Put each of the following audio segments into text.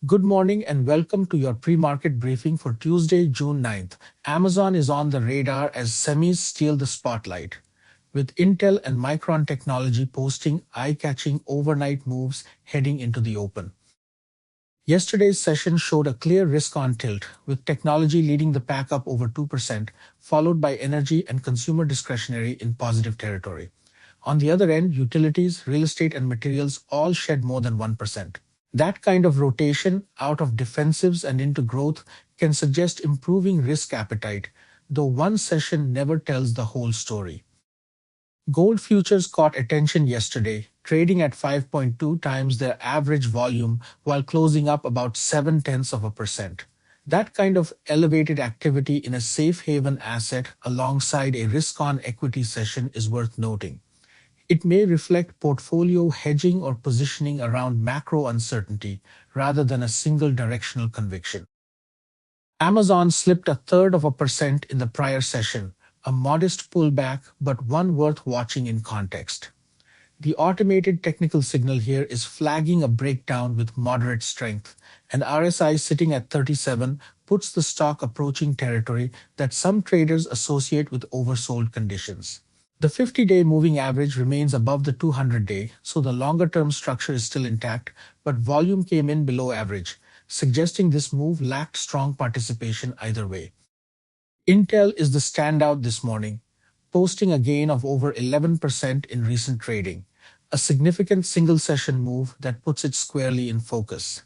Good morning and welcome to your pre-market briefing for Tuesday, June 9th. Amazon is on the radar as semis steal the spotlight, with Intel and Micron Technology posting eye-catching overnight moves heading into the open. Yesterday's session showed a clear risk-on tilt, with technology leading the pack up over 2%, followed by energy and consumer discretionary in positive territory. On the other end, utilities, real estate, and materials all shed more than 1%. That kind of rotation out of defensives and into growth can suggest improving risk appetite, though one session never tells the whole story. Gold futures caught attention yesterday, trading at 5.2 times their average volume while closing up about 0.7%. That kind of elevated activity in a safe haven asset alongside a risk-on equity session is worth noting. It may reflect portfolio hedging or positioning around macro uncertainty rather than a single directional conviction. Amazon slipped 0.33% in the prior session, a modest pullback but one worth watching in context. The automated technical signal here is flagging a breakdown with moderate strength, and RSI sitting at 37 puts the stock approaching territory that some traders associate with oversold conditions. The 50-day moving average remains above the 200-day, so the longer-term structure is still intact, but volume came in below average, suggesting this move lacked strong participation either way. Intel is the standout this morning, posting a gain of over 11% in recent trading, a significant single-session move that puts it squarely in focus.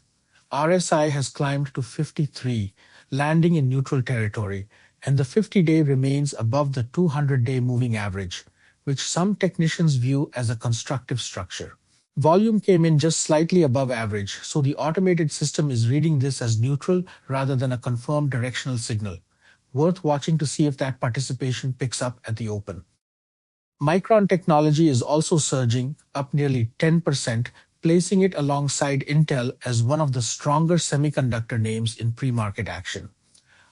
RSI has climbed to 53, landing in neutral territory, and the 50-day remains above the 200-day moving average, which some technicians view as a constructive structure. Volume came in just slightly above average, so the automated system is reading this as neutral rather than a confirmed directional signal. Worth watching to see if that participation picks up at the open. Micron Technology is also surging, up nearly 10%, placing it alongside Intel as one of the stronger semiconductor names in pre-market action.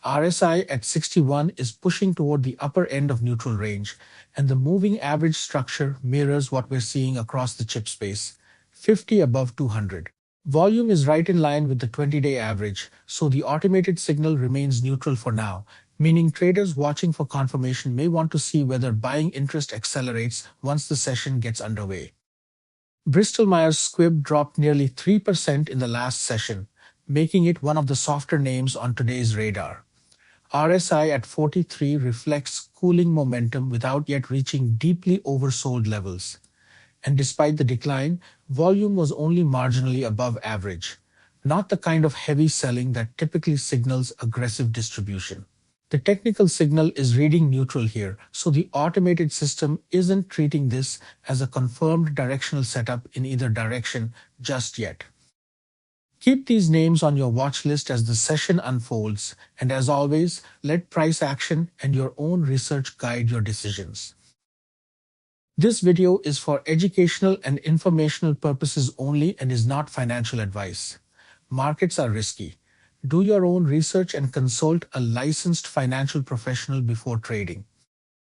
RSI at 61 is pushing toward the upper end of neutral range, and the moving average structure mirrors what we're seeing across the chip space, 50 above 200. Volume is right in line with the 20-day average, so the automated signal remains neutral for now, meaning traders watching for confirmation may want to see whether buying interest accelerates once the session gets underway. Bristol-Myers Squibb dropped nearly 3% in the last session, making it one of the softer names on today's radar. RSI at 43 reflects cooling momentum without yet reaching deeply oversold levels. And despite the decline, volume was only marginally above average, not the kind of heavy selling that typically signals aggressive distribution. The technical signal is reading neutral here, so the automated system isn't treating this as a confirmed directional setup in either direction just yet. Keep these names on your watch list as the session unfolds, and as always, let price action and your own research guide your decisions. This video is for educational and informational purposes only and is not financial advice. Markets are risky. Do your own research and consult a licensed financial professional before trading.